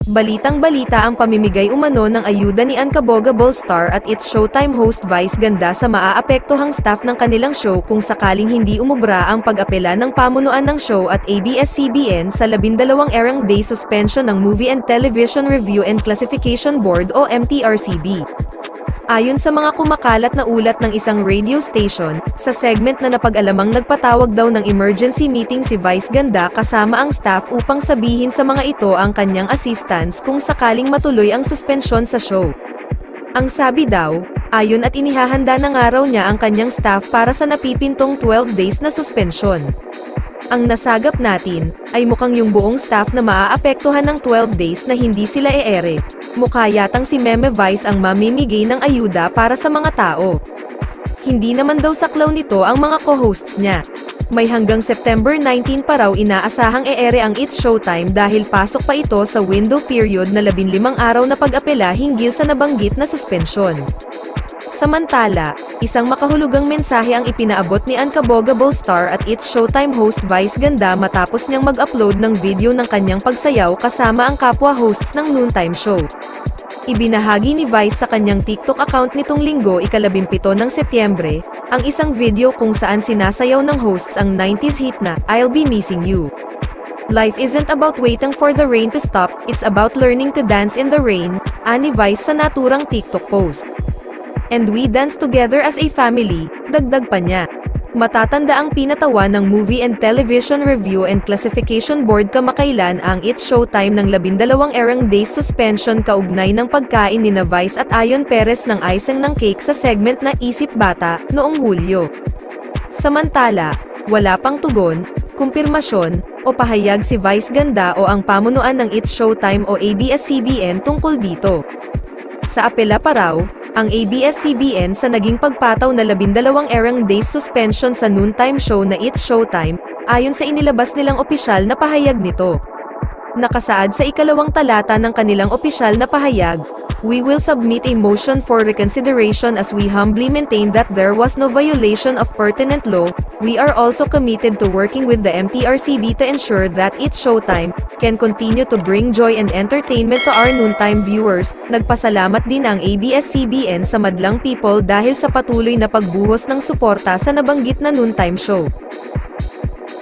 Balitang-balita ang pamimigay umano ng ayuda ni Unkabogable star at It's Showtime host Vice Ganda sa maaapektuhang staff ng kanilang show kung sakaling hindi umubra ang pag-apela ng pamunuan ng show at ABS-CBN sa 12 erang day suspension ng Movie and Television Review and Classification Board o MTRCB. Ayon sa mga kumakalat na ulat ng isang radio station, sa segment na napag-alamang nagpatawag daw ng emergency meeting si Vice Ganda kasama ang staff upang sabihin sa mga ito ang kanyang assistance kung sakaling matuloy ang suspensyon sa show. Ang sabi daw, ayon at inihahanda ng araw niya ang kanyang staff para sa napipintong 12 days na suspensyon. Ang nasagap natin, ay mukhang yung buong staff na maaapektuhan ng 12 days na hindi sila e-ere. Mukha yatang si Meme Vice ang mamimigay ng ayuda para sa mga tao. Hindi naman daw saklaw nito ang mga co-hosts niya. May hanggang September 19 pa raw inaasahang e-ere ang It's Showtime dahil pasok pa ito sa window period na 15 araw na pag-apela hinggil sa nabanggit na suspensyon. Samantala, isang makahulugang mensahe ang ipinaabot ni Unkabogable star at It's Showtime host Vice Ganda matapos niyang mag-upload ng video ng kanyang pagsayaw kasama ang kapwa hosts ng noontime show. Ibinahagi ni Vice sa kanyang TikTok account nitong linggo ika-17 ng Setyembre, ang isang video kung saan sinasayaw ng hosts ang 90s hit na I'll Be Missing You. Life isn't about waiting for the rain to stop, it's about learning to dance in the rain, ani Vice sa naturang TikTok post. And we dance together as a family, dagdag pa niya. Matatanda ang pinatawan ng Movie and Television Review and Classification Board kamakailan ang It's Showtime ng 12 erang days suspension kaugnay ng pagkain ni Vice at Ayon Perez ng icing ng cake sa segment na Isip Bata, noong Hulyo. Samantala, wala pang tugon, kumpirmasyon, o pahayag si Vice Ganda o ang pamunuan ng It's Showtime o ABS-CBN tungkol dito. Sa apela pa raw, ang ABS-CBN sa naging pagpataw na 12 erang days suspension sa noontime show na It's Showtime, ayon sa inilabas nilang opisyal na pahayag nito. Nakasaad sa ikalawang talata ng kanilang opisyal na pahayag, "We will submit a motion for reconsideration as we humbly maintain that there was no violation of pertinent law. We are also committed to working with the MTRCB to ensure that It's Showtime can continue to bring joy and entertainment to our noontime viewers." Nagpasalamat din ang ABS-CBN sa madlang people dahil sa patuloy na pagbuhos ng suporta sa nabanggit na noontime show.